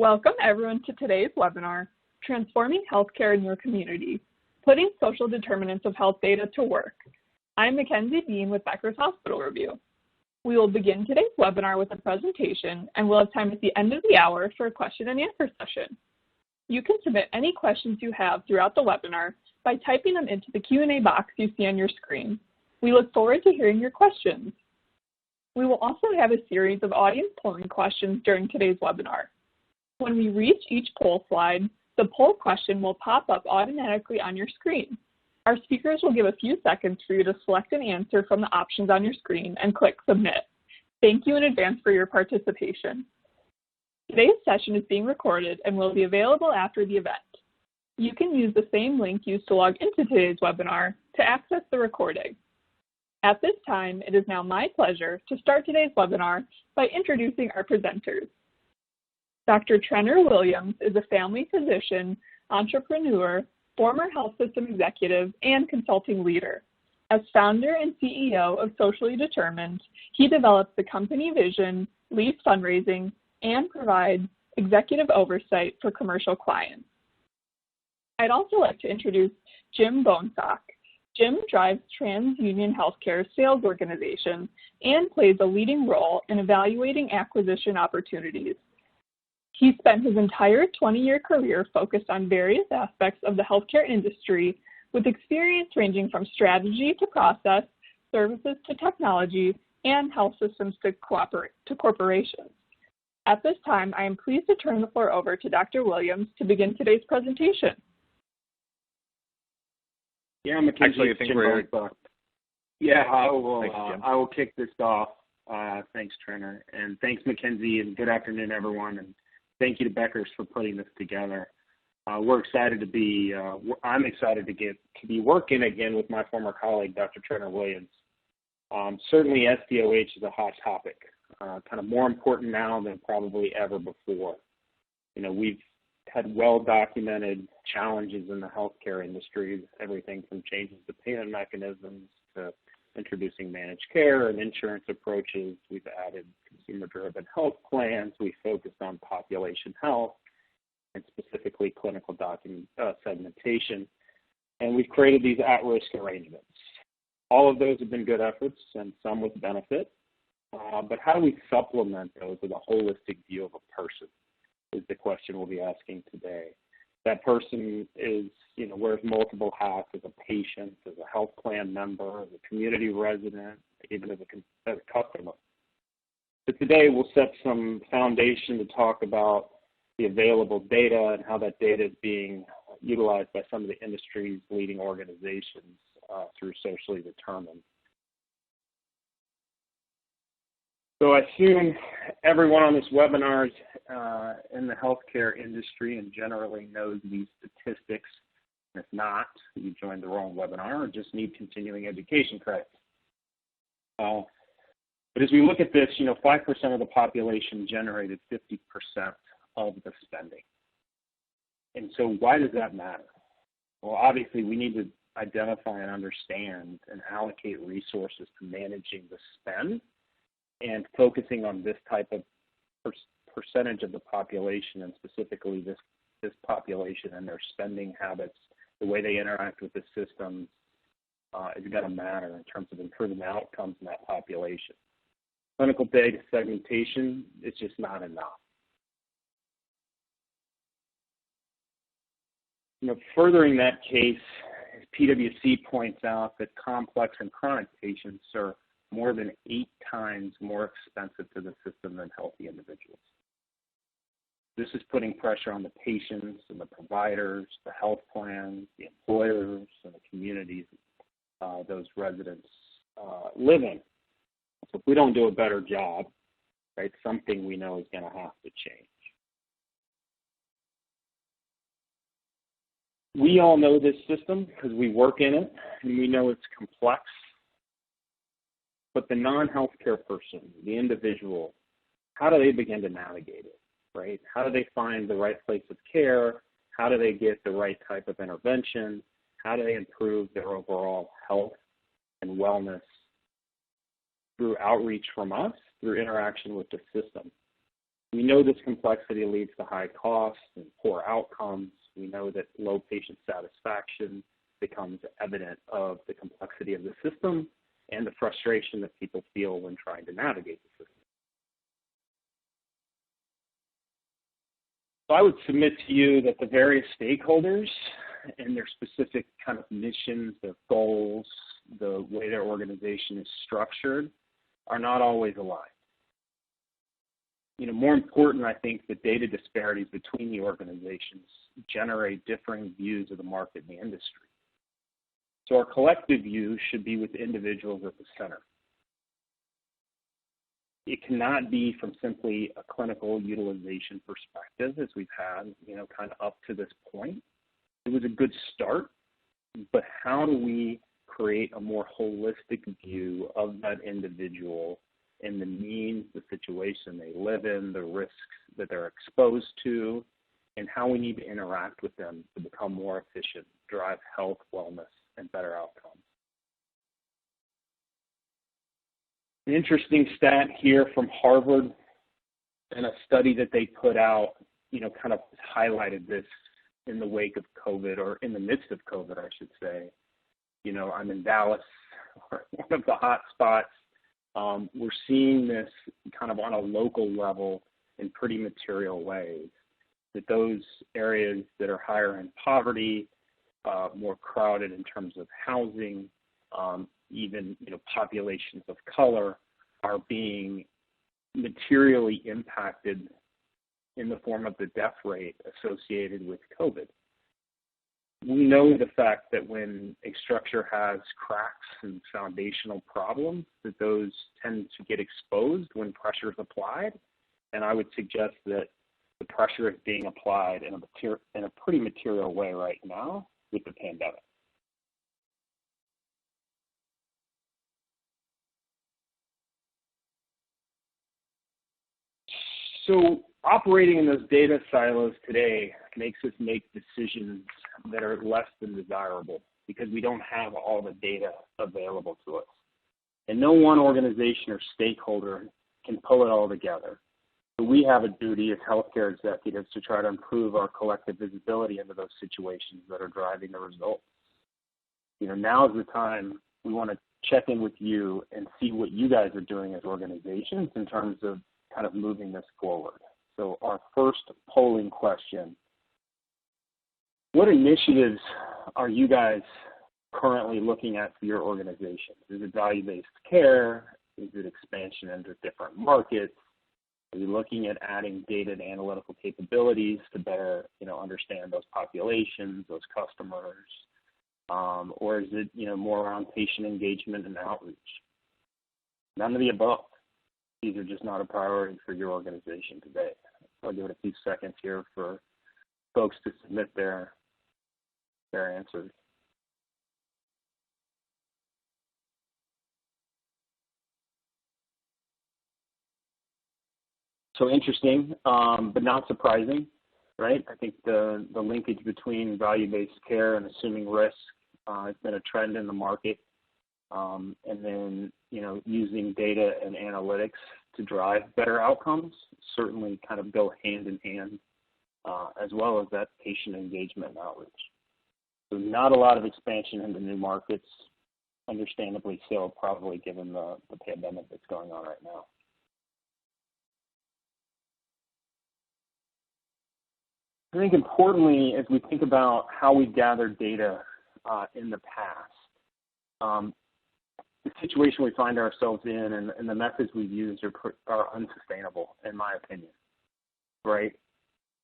Welcome everyone to today's webinar, Transforming Healthcare in Your Community, Putting Social Determinants of Health Data to Work. I'm Mackenzie Bean with Becker's Hospital Review. We will begin today's webinar with a presentation and we'll have time at the end of the hour for a question and answer session. You can submit any questions you have throughout the webinar by typing them into the Q&A box you see on your screen. We look forward to hearing your questions. We will also have a series of audience polling questions during today's webinar. When we reach each poll slide, the poll question will pop up automatically on your screen. Our speakers will give a few seconds for you to select an answer from the options on your screen and click Submit. Thank you in advance for your participation. Today's session is being recorded and will be available after the event. You can use the same link used to log into today's webinar to access the recording. At this time, it is now my pleasure to start today's webinar by introducing our presenters. Dr. Trenner Williams is a family physician, entrepreneur, former health system executive, and consulting leader. As founder and CEO of Socially Determined, he develops the company vision, leads fundraising, and provides executive oversight for commercial clients. I'd also like to introduce Jim Bonesock. Jim drives TransUnion Healthcare's sales organization and plays a leading role in evaluating acquisition opportunities. He spent his entire 20-year career focused on various aspects of the healthcare industry with experience ranging from strategy to process, services to technology, and health systems to corporations. At this time, I am pleased to turn the floor over to Dr. Williams to begin today's presentation. Yeah, Mackenzie, I will kick this off. Thanks, Trenner, and thanks, Mackenzie, and good afternoon, everyone. And thank you to Becker's for putting this together. We're excited to be. I'm excited to be working again with my former colleague, Dr. Trenner Williams. Certainly, SDOH is a hot topic, kind of more important now than probably ever before. You know, we've had well-documented challenges in the healthcare industry, everything from changes to payment mechanisms to introducing managed care and insurance approaches. We've added consumer-driven health plans. We focused on population health and specifically clinical segmentation. And we've created these at-risk arrangements. All of those have been good efforts and some with benefit. But how do we supplement those with a holistic view of a person is the question we'll be asking today. That person wears multiple hats as a patient, as a health plan member, as a community resident, even as a customer. So today we'll set some foundation to talk about the available data and how that data is being utilized by some of the industry's leading organizations through Socially Determined. So I assume everyone on this webinar is in the healthcare industry and generally knows these statistics. If not, you joined the wrong webinar or just need continuing education credits. But as we look at this, 5% of the population generated 50% of the spending. And so why does that matter? Well, obviously, we need to identify and understand and allocate resources to managing the spend and focusing on this type of percentage of the population, and specifically this population and their spending habits, the way they interact with the system is going to matter in terms of improving outcomes in that population. Clinical data segmentation is just not enough. Furthering that case, PwC points out that complex and chronic patients are more than 8 times more expensive to the system than healthy individuals. This is putting pressure on the patients and the providers, the health plans, the employers, and the communities those residents live in. So if we don't do a better job, right, something we know is going to have to change. We all know this system because we work in it, and we know it's complex. But the non-healthcare person, the individual, how do they begin to navigate it, right? How do they find the right place of care? How do they get the right type of intervention? How do they improve their overall health and wellness through outreach from us, through interaction with the system? We know this complexity leads to high costs and poor outcomes. We know that low patient satisfaction becomes evident of the complexity of the system and the frustration that people feel when trying to navigate the system. So I would submit to you that the various stakeholders and their specific kind of missions, their goals, the way their organization is structured are not always aligned. More important, I think, the data disparities between the organizations generate differing views of the market and the industry. So our collective view should be with individuals at the center. It cannot be from simply a clinical utilization perspective, as we've had, kind of up to this point. It was a good start, but how do we create a more holistic view of that individual and the means, the situation they live in, the risks that they're exposed to, and how we need to interact with them to become more efficient, drive health, wellness, and better outcomes. An interesting stat here from Harvard and a study that they put out, kind of highlighted this in the wake of COVID, or in the midst of COVID, I should say. I'm in Dallas, one of the hot spots. We're seeing this kind of on a local level in pretty material ways, that those areas that are higher in poverty, more crowded in terms of housing, even populations of color are being materially impacted in the form of the death rate associated with COVID. We know the fact that when a structure has cracks and foundational problems, that those tend to get exposed when pressure is applied. And I would suggest that the pressure is being applied in a pretty material way right now with the pandemic. So operating in those data silos today makes us make decisions that are less than desirable because we don't have all the data available to us. And no one organization or stakeholder can pull it all together. So we have a duty as healthcare executives to try to improve our collective visibility into those situations that are driving the results. Now is the time we want to check in with you and see what you guys are doing as organizations in terms of kind of moving this forward. So our first polling question: what initiatives are you guys currently looking at for your organization? Is it value-based care? Is it expansion into different markets? Are you looking at adding data and analytical capabilities to better, understand those populations, those customers? Or is it, more around patient engagement and outreach? None of the above. These are just not a priority for your organization today. I'll give it a few seconds here for folks to submit their answers. So interesting, but not surprising, right? I think the linkage between value-based care and assuming risk has been a trend in the market. And then, using data and analytics to drive better outcomes certainly kind of go hand in hand, as well as that patient engagement and outreach. So not a lot of expansion into new markets, understandably so, probably given the pandemic that's going on right now. I think importantly, as we think about how we gathered data in the past, the situation we find ourselves in and the methods we've used are unsustainable, in my opinion, right?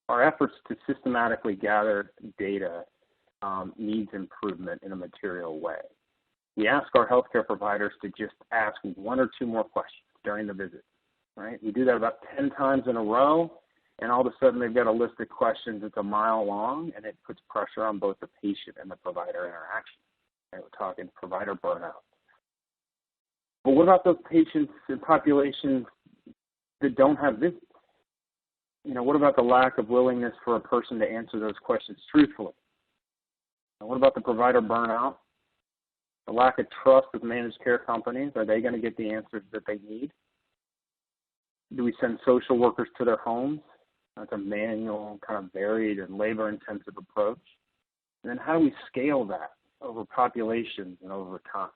Our efforts to systematically gather data needs improvement in a material way. We ask our healthcare providers to just ask one or two more questions during the visit, right? We do that about 10 times in a row, and all of a sudden they've got a list of questions that's a mile long, and it puts pressure on both the patient and the provider interaction. And we're talking provider burnout. But what about those patients and populations that don't have visits? What about the lack of willingness for a person to answer those questions truthfully? And what about the provider burnout? The lack of trust with managed care companies? Are they going to get the answers that they need? Do we send social workers to their homes? That's a manual, kind of varied and labor-intensive approach. And then how do we scale that over populations and over time?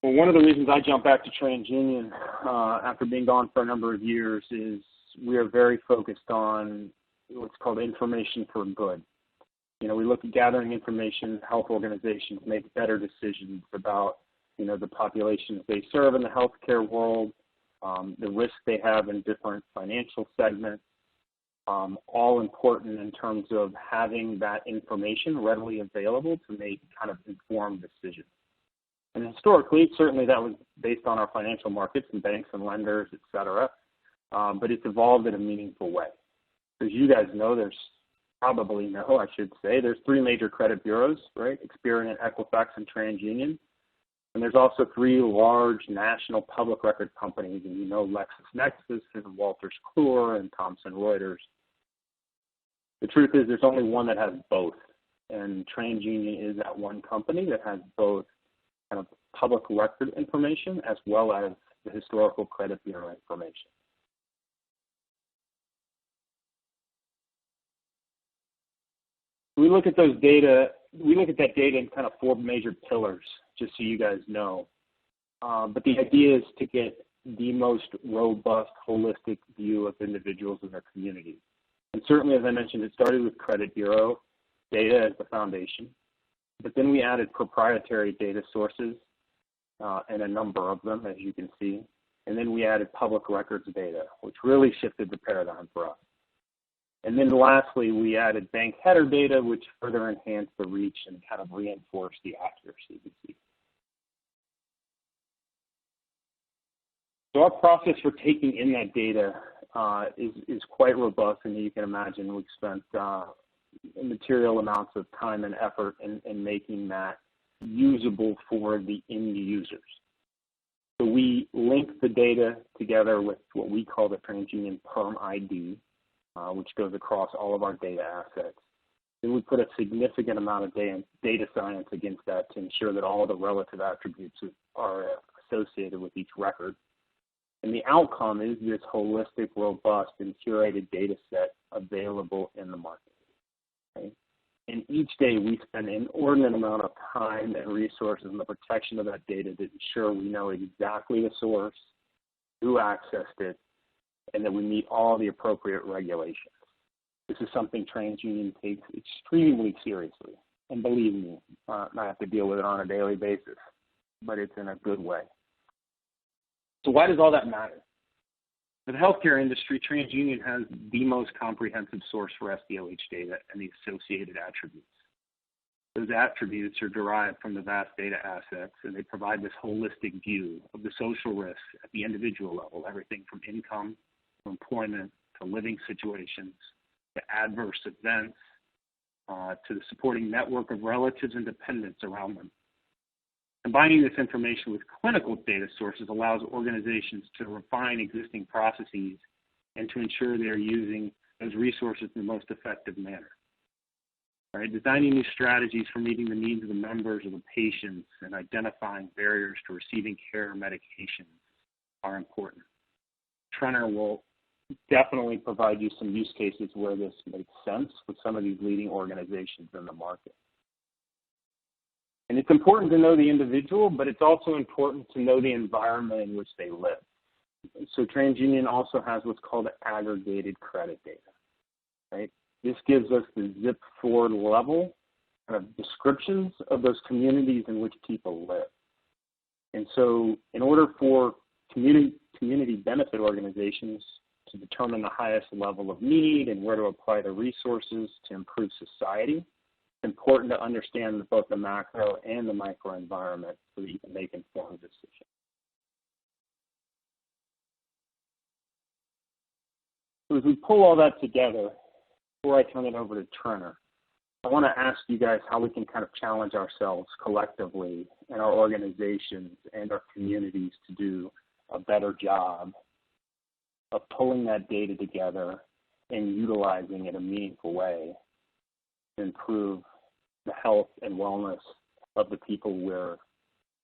Well, one of the reasons I jumped back to TransUnion after being gone for a number of years is we are very focused on what's called information for good. You know, we look at gathering information, help organizations make better decisions about, you know, the populations they serve in the healthcare world, the risks they have in different financial segments, all important in terms of having that information readily available to make kind of informed decisions. And historically, certainly that was based on our financial markets and banks and lenders, et cetera, but it's evolved in a meaningful way. As you guys know, there's three major credit bureaus, right? Experian, Equifax, and TransUnion. And there's also three large national public record companies, and you know LexisNexis and Wolters Kluwer and Thomson Reuters. The truth is there's only one that has both, and TransUnion is that one company that has both kind of public record information as well as the historical credit bureau information. We look at that data in kind of four major pillars, just so you guys know. But the idea is to get the most robust, holistic view of individuals in their community. And certainly, as I mentioned, it started with credit bureau data as the foundation. But then we added proprietary data sources, and a number of them, as you can see. And then we added public records data, which really shifted the paradigm for us. And then lastly, we added bank header data, which further enhanced the reach and kind of reinforced the accuracy. You see. So our process for taking in that data is quite robust, and you can imagine we've spent material amounts of time and effort in making that usable for the end users. So we link the data together with what we call the TransUnion Perm ID, which goes across all of our data assets. Then we put a significant amount of data science against that to ensure that all the relative attributes are associated with each record. And the outcome is this holistic, robust, and curated data set available in the market. Okay? And each day we spend an inordinate amount of time and resources in the protection of that data to ensure we know exactly the source, who accessed it, and that we meet all the appropriate regulations. This is something TransUnion takes extremely seriously. And believe me, I have to deal with it on a daily basis, but it's in a good way. So why does all that matter? For the healthcare industry, TransUnion has the most comprehensive source for SDOH data and the associated attributes. Those attributes are derived from the vast data assets, and they provide this holistic view of the social risks at the individual level, everything from income to employment to living situations to adverse events to the supporting network of relatives and dependents around them. Combining this information with clinical data sources allows organizations to refine existing processes and to ensure they're using those resources in the most effective manner. Right? Designing new strategies for meeting the needs of the members of the patients and identifying barriers to receiving care or medications are important. Trenner will definitely provide you some use cases where this makes sense with some of these leading organizations in the market. And it's important to know the individual, but it's also important to know the environment in which they live. So TransUnion also has what's called aggregated credit data, right? This gives us the zip forward level kind of descriptions of those communities in which people live. And so in order for community benefit organizations to determine the highest level of need and where to apply the resources to improve society, important to understand both the macro and the micro environment so that you can make informed decisions. So as we pull all that together, before I turn it over to Trenner, I want to ask you guys how we can kind of challenge ourselves collectively and our organizations and our communities to do a better job of pulling that data together and utilizing it in a meaningful way to improve the health and wellness of the people we're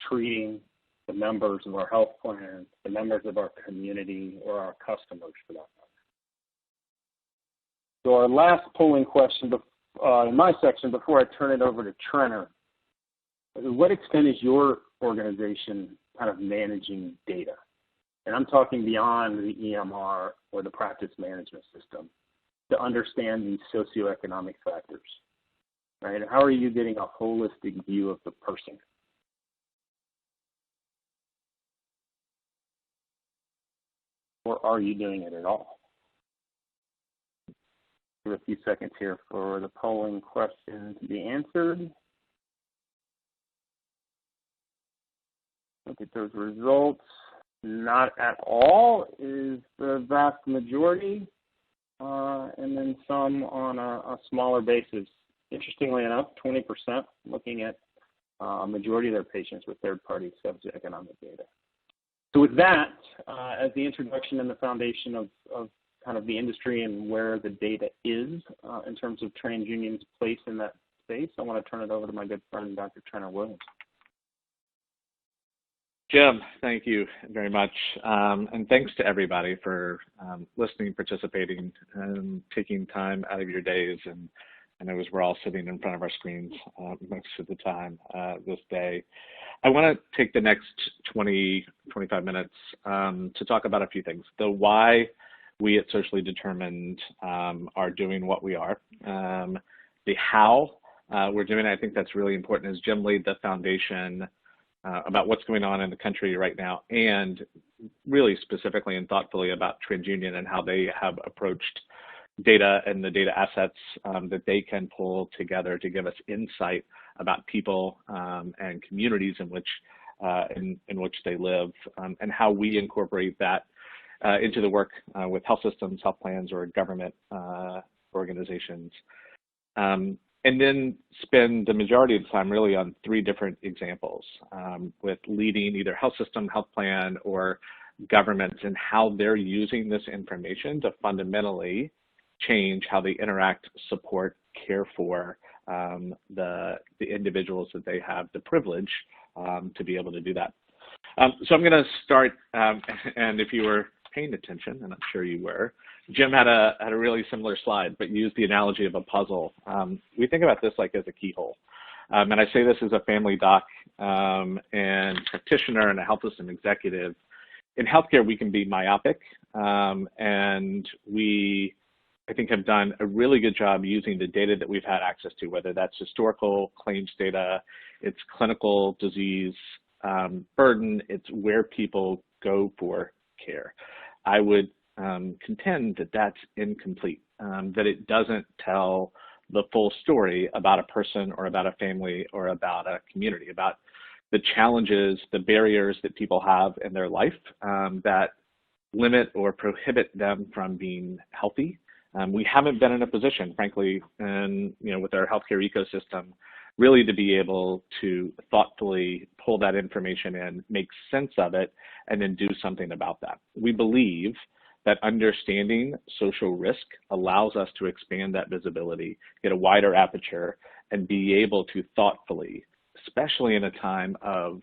treating, the members of our health plan, the members of our community, or our customers for that matter. So our last polling question in my section before I turn it over to Trenner, to what extent is your organization kind of managing data? And I'm talking beyond the EMR or the practice management system to understand these socioeconomic factors, right? How are you getting a holistic view of the person? Or are you doing it at all? Give a few seconds here for the polling question to be answered. Look at those results. Not at all is the vast majority, and then some on a smaller basis. Interestingly enough, 20% looking at a majority of their patients with third-party socioeconomic data. So with that, as the introduction and the foundation of kind of the industry and where the data is in terms of TransUnion's place in that space, I want to turn it over to my good friend, Dr. Trenner Williams. Jim, thank you very much. And thanks to everybody for listening, participating, and taking time out of your days. And I know as we're all sitting in front of our screens most of the time this day. I want to take the next 20, 25 minutes to talk about a few things. The why we at Socially Determined are doing what we are. The how we're doing it, I think that's really important, as Jim laid the foundation about what's going on in the country right now, and really specifically and thoughtfully about TransUnion and how they have approached data and the data assets that they can pull together to give us insight about people and communities in which they live, and how we incorporate that into the work with health systems, health plans, or government organizations. And then spend the majority of the time really on three different examples with leading either health system, health plan, or governments, and how they're using this information to fundamentally change how they interact, support, care for the individuals that they have the privilege to be able to do that. So I'm going to start, and if you were paying attention, and I'm sure you were, Jim had a really similar slide, but used the analogy of a puzzle. We think about this like as a keyhole. And I say this as a family doc and practitioner and a health system executive. In healthcare, we can be myopic, and we, I think, have done a really good job using the data that we've had access to, whether that's historical claims data, it's clinical disease burden, it's where people go for care. I would contend that that's incomplete, that it doesn't tell the full story about a person or about a family or about a community, about the challenges, the barriers that people have in their life that limit or prohibit them from being healthy. We haven't been in a position, frankly, and with our healthcare ecosystem, really to be able to thoughtfully pull that information in, make sense of it, and then do something about that. We believe that understanding social risk allows us to expand that visibility, get a wider aperture, and be able to thoughtfully, especially in a time of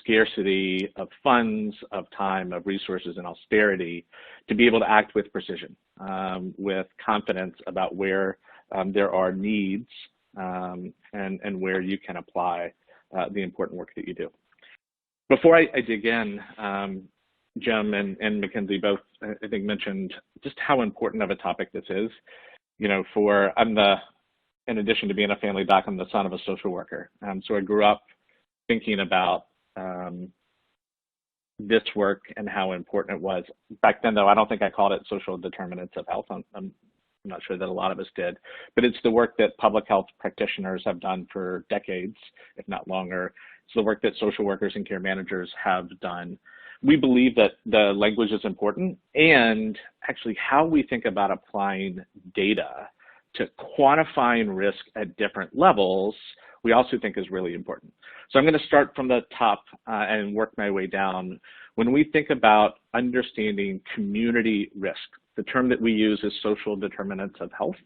scarcity of funds, of time, of resources, and austerity, to be able to act with precision, with confidence about where there are needs and where you can apply the important work that you do. Before I dig in, Jim and Mackenzie both, I think, mentioned just how important of a topic this is. In addition to being a family doc, I'm the son of a social worker. So I grew up thinking about this work and how important it was. Back then, though, I don't think I called it social determinants of health. I'm not sure that a lot of us did, but it's the work that public health practitioners have done for decades, if not longer. It's the work that social workers and care managers have done. We believe that the language is important, and actually how we think about applying data to quantifying risk at different levels, we also think is really important. So I'm going to start from the top and work my way down. When we think about understanding community risk, the term that we use is social determinants of health.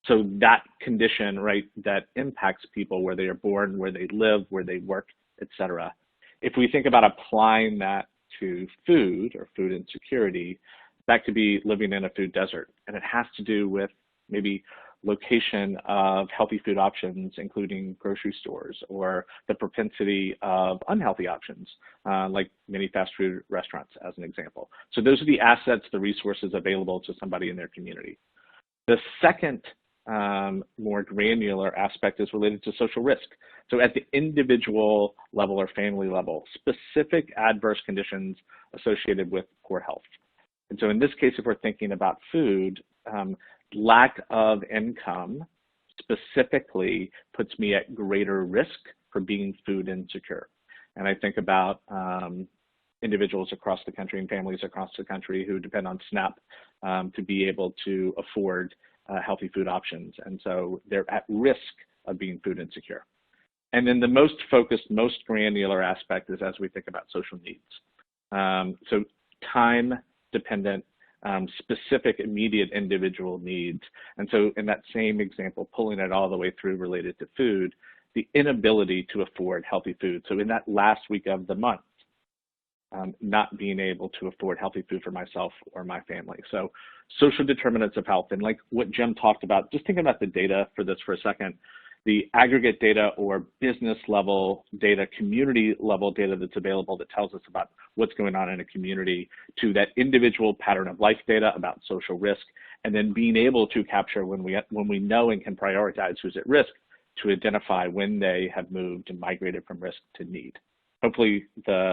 So that condition, right, that impacts people where they are born, where they live, where they work, et cetera. If we think about applying that to food or food insecurity, that could be living in a food desert. And it has to do with maybe location of healthy food options, including grocery stores, or the propensity of unhealthy options, like many fast food restaurants, as an example. So those are the assets, the resources available to somebody in their community. The second more granular aspect is related to social risk. So at the individual level or family level, specific adverse conditions associated with poor health. And so in this case, if we're thinking about food, lack of income specifically puts me at greater risk for being food insecure. And I think about individuals across the country and families across the country who depend on SNAP to be able to afford healthy food options. And so they're at risk of being food insecure. And then the most focused, most granular aspect is as we think about social needs. So time-dependent, specific, immediate individual needs. And so in that same example, pulling it all the way through related to food, the inability to afford healthy food. So in that last week of the month, not being able to afford healthy food for myself or my family. So social determinants of health, and like what Jim talked about, just thinking about the data for this for a second, the aggregate data or business level data, community level data that's available that tells us about what's going on in a community, to that individual pattern of life data about social risk, and then being able to capture when we know and can prioritize who's at risk to identify when they have moved and migrated from risk to need. Hopefully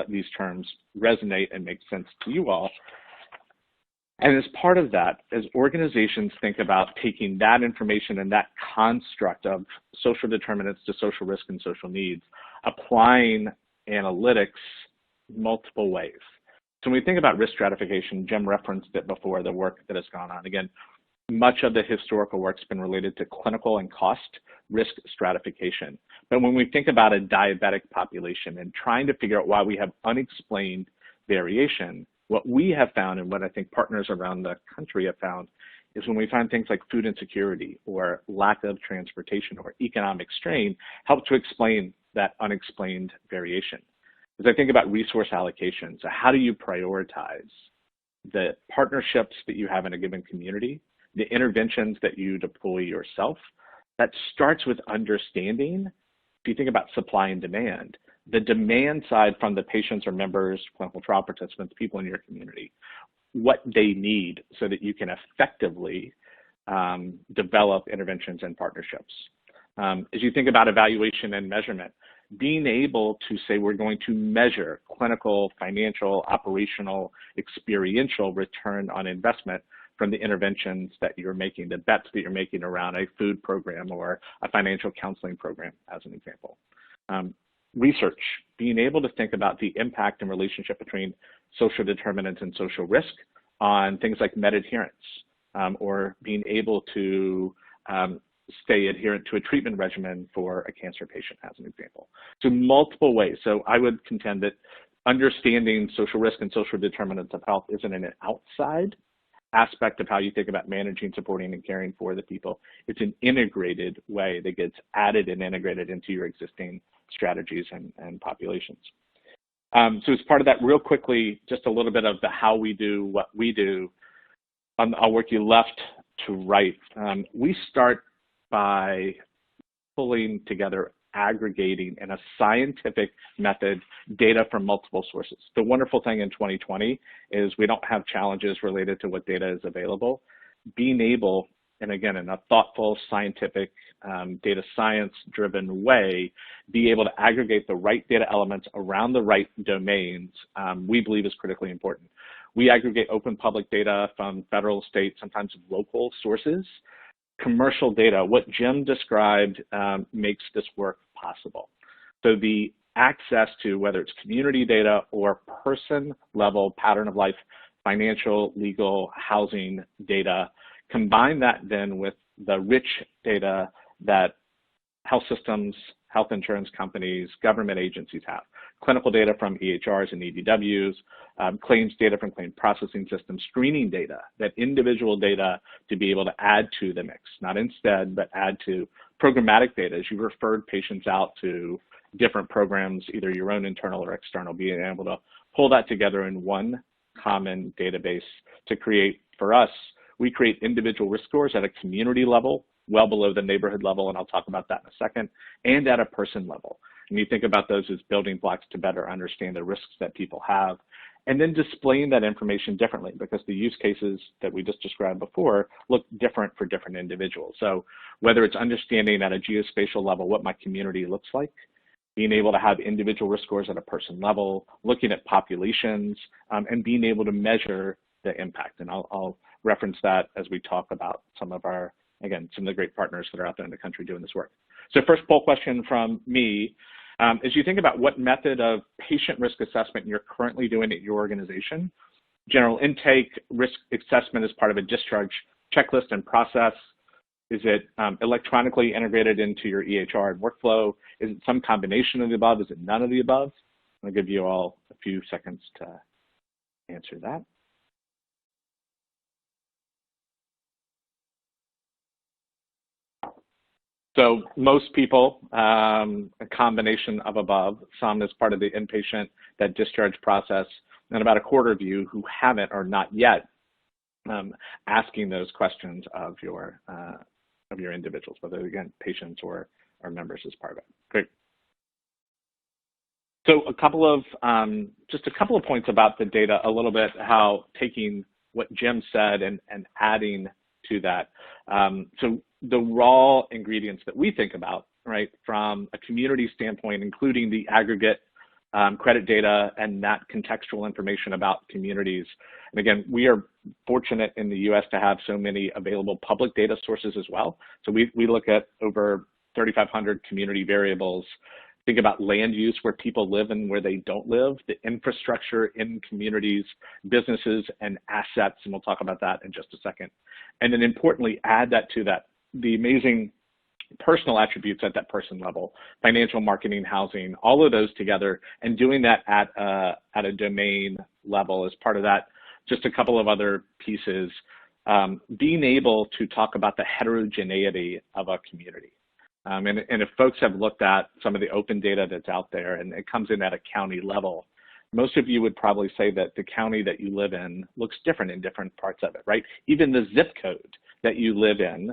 these terms resonate and make sense to you all. And as part of that, as organizations think about taking that information and that construct of social determinants to social risk and social needs, applying analytics multiple ways. So when we think about risk stratification, Jim referenced it before, the work that has gone on. Again, much of the historical work's been related to clinical and cost risk stratification. But when we think about a diabetic population and trying to figure out why we have unexplained variation, what we have found, and what I think partners around the country have found, is when we find things like food insecurity or lack of transportation or economic strain, help to explain that unexplained variation. As I think about resource allocation, so how do you prioritize the partnerships that you have in a given community, the interventions that you deploy yourself? That starts with understanding, if you think about supply and demand, the demand side from the patients or members, clinical trial participants, people in your community, what they need so that you can effectively develop interventions and partnerships. As you think about evaluation and measurement, being able to say we're going to measure clinical, financial, operational, experiential return on investment from the interventions that you're making, the bets that you're making around a food program or a financial counseling program, as an example. Research, being able to think about the impact and relationship between social determinants and social risk on things like med adherence, or being able to stay adherent to a treatment regimen for a cancer patient, as an example. So multiple ways. So I would contend that understanding social risk and social determinants of health isn't an outside aspect of how you think about managing, supporting, and caring for the people. It's an integrated way that gets added and integrated into your existing strategies and populations. So as part of that, real quickly, just a little bit of the how we do what we do. I'll work you left to right. We start by pulling together, aggregating in a scientific method data from multiple sources. The wonderful thing in 2020 is we don't have challenges related to what data is available. Being able, and again, in a thoughtful, scientific, data science-driven way, be able to aggregate the right data elements around the right domains, we believe is critically important. We aggregate open public data from federal, state, sometimes local sources. Commercial data, what Jim described, makes this work possible. So the access to whether it's community data or person-level pattern of life, financial, legal, housing data, combine that then with the rich data that health systems, health insurance companies, government agencies have, clinical data from EHRs and EDWs, claims data from claim processing systems, screening data, that individual data to be able to add to the mix, not instead, but add to programmatic data as you referred patients out to different programs, either your own internal or external, being able to pull that together in one common database to create, for us, we create individual risk scores at a community level, well below the neighborhood level, and I'll talk about that in a second, and at a person level. And you think about those as building blocks to better understand the risks that people have, and then displaying that information differently, because the use cases that we just described before look different for different individuals. So whether it's understanding at a geospatial level what my community looks like, being able to have individual risk scores at a person level, looking at populations, and being able to measure the impact. And I'll reference that as we talk about some of our, again, some of the great partners that are out there in the country doing this work. So first poll question from me, as you think about what method of patient risk assessment you're currently doing at your organization, general intake, risk assessment as part of a discharge checklist and process, is it electronically integrated into your EHR and workflow? Is it some combination of the above? Is it none of the above? I'll give you all a few seconds to answer that. So most people, a combination of above, some as part of the inpatient, that discharge process, and about a quarter of you who haven't or not yet asking those questions of your individuals, whether again, patients or members as part of it. Great. So a couple of, just a couple of points about the data, a little bit how taking what Jim said and adding to that. So the raw ingredients that we think about, right, from a community standpoint, including the aggregate credit data and that contextual information about communities. And again, we are fortunate in the US to have so many available public data sources as well. So we look at over 3,500 community variables. Think about land use, where people live and where they don't live, the infrastructure in communities, businesses and assets, and we'll talk about that in just a second. And then importantly, add that to that, the amazing personal attributes at that person level, financial, marketing, housing, all of those together, and doing that at a domain level as part of that. Just a couple of other pieces, being able to talk about the heterogeneity of a community. And if folks have looked at some of the open data that's out there, and it comes in at a county level, most of you would probably say that the county that you live in looks different in different parts of it, right? Even the zip code that you live in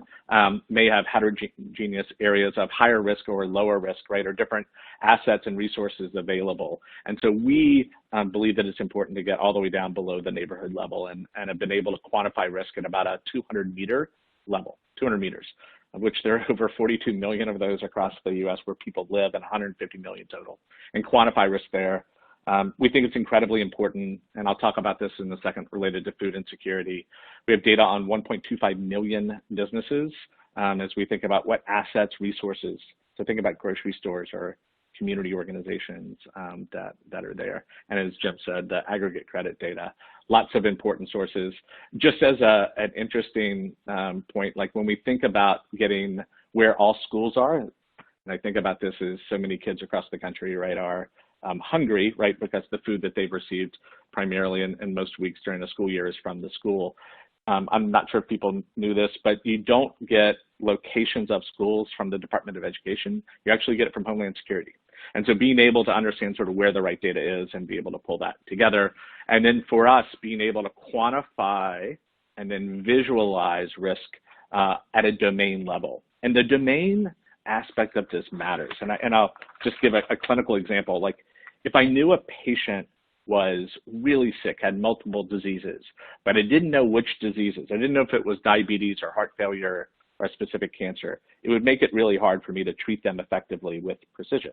may have heterogeneous areas of higher risk or lower risk, right, or different assets and resources available. And so we believe that it's important to get all the way down below the neighborhood level and have been able to quantify risk at about a 200-meter level, 200 meters, of which there are over 42 million of those across the US where people live, and 150 million total, and quantify risk there. We think it's incredibly important, and I'll talk about this in a second related to food insecurity. We have data on 1.25 million businesses as we think about what assets, resources, so think about grocery stores or community organizations that are there. And as Jim said, the aggregate credit data, lots of important sources. Just as an interesting point, like when we think about getting where all schools are, and I think about this as so many kids across the country, right, are hungry, right, because the food that they've received primarily in most weeks during the school year is from the school. I'm not sure if people knew this, but you don't get locations of schools from the Department of Education. You actually get it from Homeland Security. And so being able to understand sort of where the right data is and be able to pull that together. And then for us, being able to quantify and then visualize risk at a domain level. And the domain aspect of this matters. And I'll just give a clinical example. Like if I knew a patient was really sick, had multiple diseases, but I didn't know which diseases, I didn't know if it was diabetes or heart failure or a specific cancer, it would make it really hard for me to treat them effectively with precision.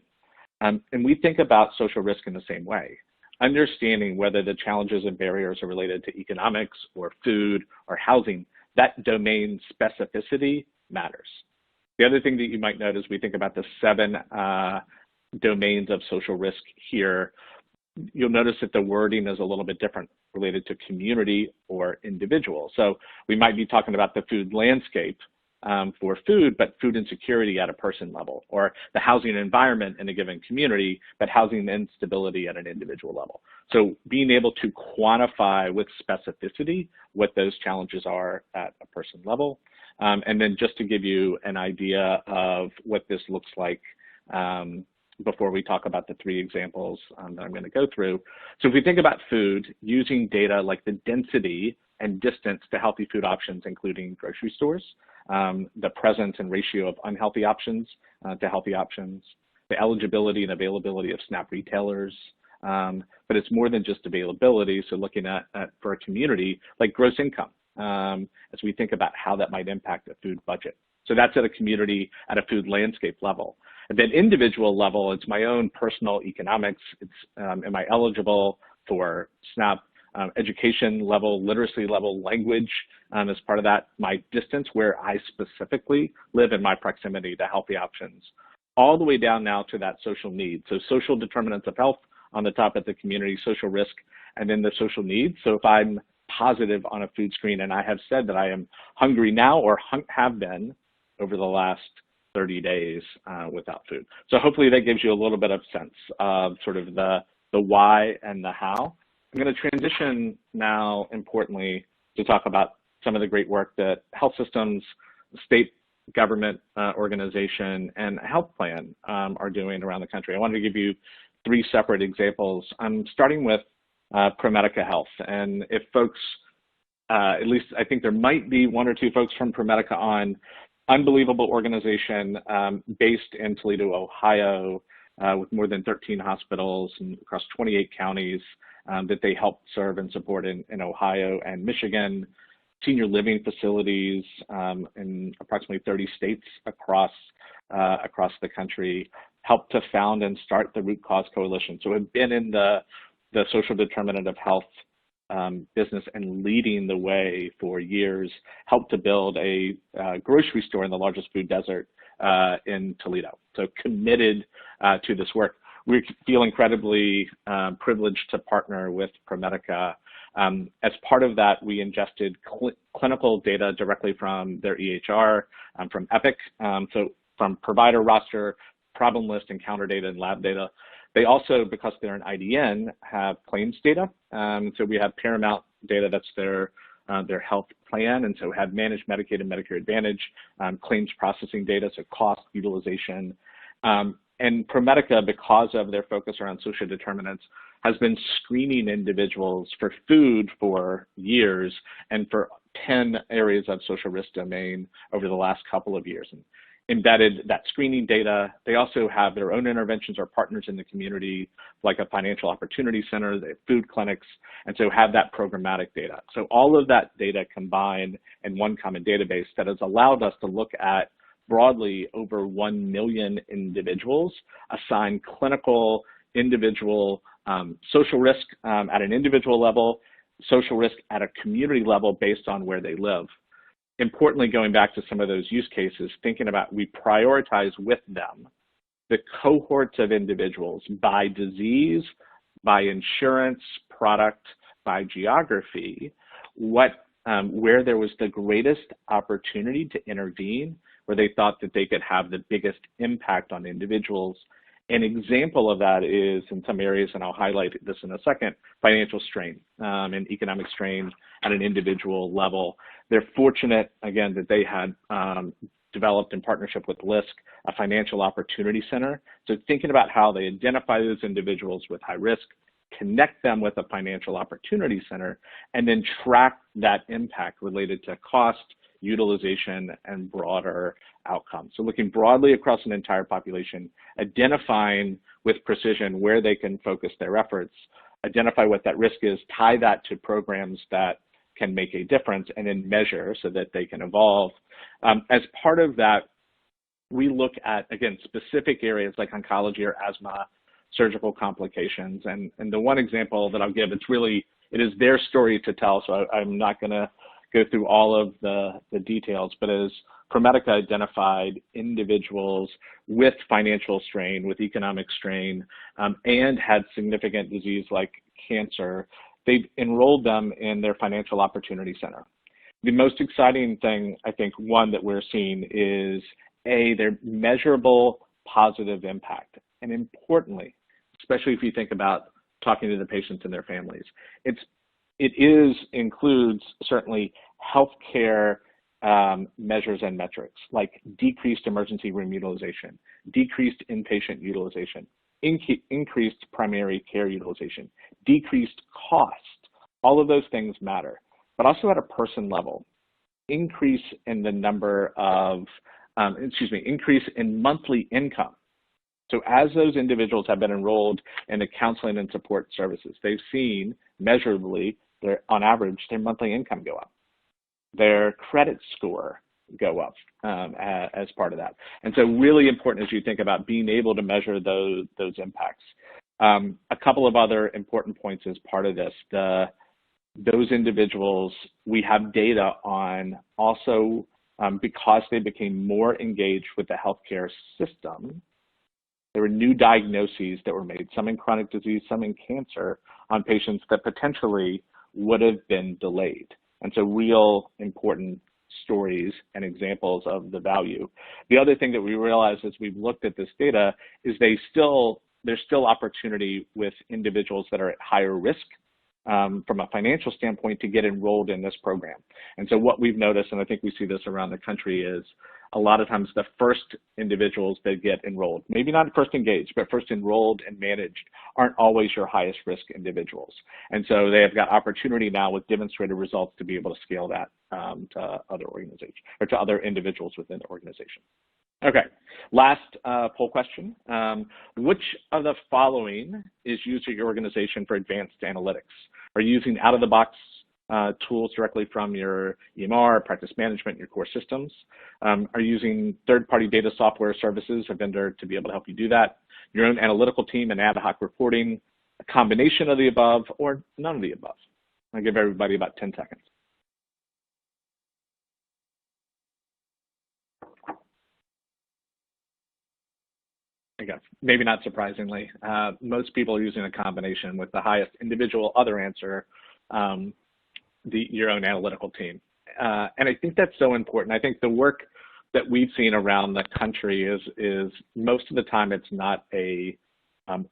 And we think about social risk in the same way. Understanding whether the challenges and barriers are related to economics or food or housing, that domain specificity matters. The other thing that you might notice, we think about the 7 domains of social risk here. You'll notice that the wording is a little bit different related to community or individual. So we might be talking about the food landscape, for food, but food insecurity at a person level, or the housing environment in a given community, but housing instability at an individual level. So being able to quantify with specificity what those challenges are at a person level. And then just to give you an idea of what this looks like before we talk about the 3 examples that I'm going to go through. So if we think about food, using data like the density and distance to healthy food options, including grocery stores, the presence and ratio of unhealthy options to healthy options, the eligibility and availability of SNAP retailers, but it's more than just availability. So looking at for a community, like gross income, as we think about how that might impact a food budget. So that's at a community, at a food landscape level. And then individual level, it's my own personal economics. It's am I eligible for SNAP? Education level, literacy level, language as part of that, my distance where I specifically live in my proximity to healthy options, all the way down now to that social need. So social determinants of health on the top of the community, social risk, and then the social needs. So if I'm positive on a food screen and I have said that I am hungry now or have been over the last 30 days without food. So hopefully that gives you a little bit of sense of sort of the why and the how. I'm going to transition now, importantly, to talk about some of the great work that health systems, state government organization, and health plan are doing around the country. I wanted to give you 3 separate examples. I'm starting with ProMedica Health. And if folks, at least I think there might be 1 or 2 folks from ProMedica on, unbelievable organization based in Toledo, Ohio, with more than 13 hospitals and across 28 counties that they help serve and support in Ohio and Michigan, senior living facilities in approximately 30 states across the country, helped to found and start the Root Cause Coalition. So have been in the social determinant of health business and leading the way for years, helped to build a grocery store in the largest food desert in Toledo. So committed to this work. We feel incredibly privileged to partner with ProMedica. As part of that, we ingested clinical data directly from their EHR, from Epic, so from provider roster, problem list, encounter data, and lab data. They also, because they're an IDN, have claims data. So we have Paramount data, that's their health plan, and so have managed Medicaid and Medicare Advantage, claims processing data, so cost, utilization. And ProMedica, because of their focus around social determinants, has been screening individuals for food for years and for 10 areas of social risk domain over the last couple of years. And embedded that screening data. They also have their own interventions or partners in the community, like a financial opportunity center, they have food clinics, and so have that programmatic data. So all of that data combined in one common database that has allowed us to look at broadly over 1 million individuals, assign clinical, individual, social risk at an individual level, social risk at a community level based on where they live. Importantly, going back to some of those use cases, thinking about we prioritize with them the cohorts of individuals by disease, by insurance, product, by geography, where there was the greatest opportunity to intervene, where they thought that they could have the biggest impact on individuals. An example of that is in some areas, and I'll highlight this in a second, financial strain and economic strain at an individual level. They're fortunate, again, that they had developed in partnership with LISC, a financial opportunity center. So thinking about how they identify those individuals with high risk, connect them with a financial opportunity center, and then track that impact related to cost, utilization, and broader outcomes. So looking broadly across an entire population, identifying with precision where they can focus their efforts, identify what that risk is, tie that to programs that can make a difference, and then measure so that they can evolve. As part of that, we look at, again, specific areas like oncology or asthma, surgical complications. And the one example that I'll give, it is their story to tell, so I'm not gonna go through all of the details, but as ProMedica identified individuals with financial strain, with economic strain, and had significant disease like cancer, they've enrolled them in their financial opportunity center. The most exciting thing, I think, one that we're seeing is their measurable positive impact. And importantly, especially if you think about talking to the patients and their families, it includes certainly healthcare measures and metrics like decreased emergency room utilization, decreased inpatient utilization, increased primary care utilization, decreased cost. All of those things matter, but also at a person level, increase in the number of, increase in monthly income. So as those individuals have been enrolled in the counseling and support services, they've seen measurably, on average, their monthly income go up, their credit score go up as part of that. And so really important as you think about being able to measure those impacts. A couple of other important points as part of this, those individuals we have data on also because they became more engaged with the healthcare system. There were new diagnoses that were made, some in chronic disease, some in cancer, on patients that potentially would have been delayed. And so real important stories and examples of the value. The other thing that we realized as we've looked at this data is there's still opportunity with individuals that are at higher risk from a financial standpoint to get enrolled in this program. And so what we've noticed, and I think we see this around the country, is a lot of times the first individuals that get enrolled, maybe not first engaged, but first enrolled and managed, aren't always your highest risk individuals. And so they have got opportunity now with demonstrated results to be able to scale that to other organizations or to other individuals within the organization. Okay, last poll question. Which of the following is used at your organization for advanced analytics? Are you using out-of-the-box tools directly from your EMR, practice management, your core systems? Are you using third-party data software services, a vendor to be able to help you do that? Your own analytical team and ad hoc reporting, a combination of the above, or none of the above? I'll give everybody about 10 seconds. I guess, maybe not surprisingly, most people are using a combination, with the highest individual other answer, your own analytical team. And I think that's so important. I think the work that we've seen around the country is most of the time it's not a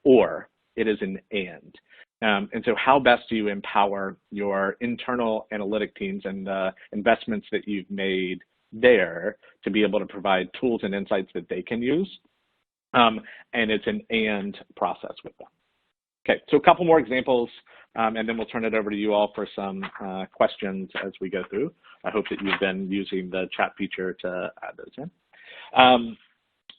or, it is an and. And so how best do you empower your internal analytic teams and investments that you've made there to be able to provide tools and insights that they can use? And it's an and process with them. Okay, so a couple more examples, and then we'll turn it over to you all for some questions as we go through. I hope that you've been using the chat feature to add those in.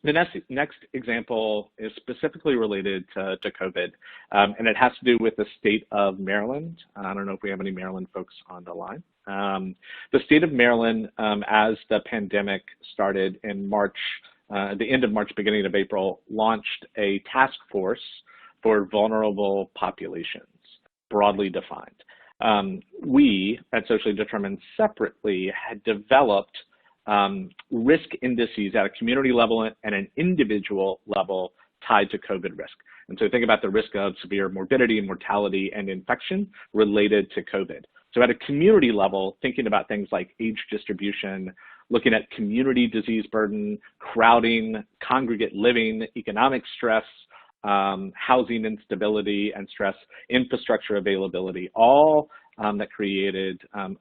The next example is specifically related to COVID, and it has to do with the state of Maryland. I don't know if we have any Maryland folks on the line. The state of Maryland, as the pandemic started in March, the end of March, beginning of April, launched a task force for vulnerable populations, broadly defined. We at Socially Determined separately had developed risk indices at a community level and an individual level tied to COVID risk. And so think about the risk of severe morbidity and mortality and infection related to COVID. So at a community level, thinking about things like age distribution, looking at community disease burden, crowding, congregate living, economic stress, housing instability and stress, infrastructure availability, all that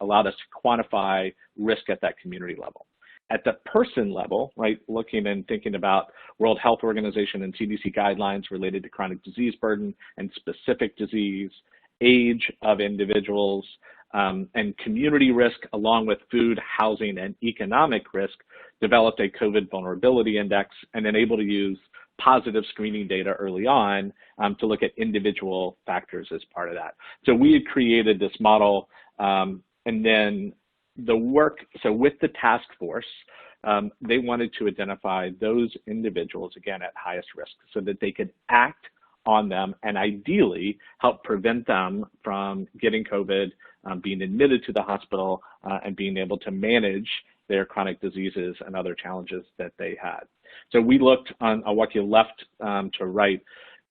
allowed us to quantify risk at that community level. At the person level, right, looking and thinking about World Health Organization and CDC guidelines related to chronic disease burden and specific disease, age of individuals, and community risk, along with food, housing, and economic risk, developed a COVID vulnerability index and then able to use positive screening data early on to look at individual factors as part of that. So we had created this model, and then the work, so with the task force, they wanted to identify those individuals, again, at highest risk so that they could act on them and ideally help prevent them from getting COVID, being admitted to the hospital, and being able to manage their chronic diseases and other challenges that they had. So we looked on, I'll walk you left to right.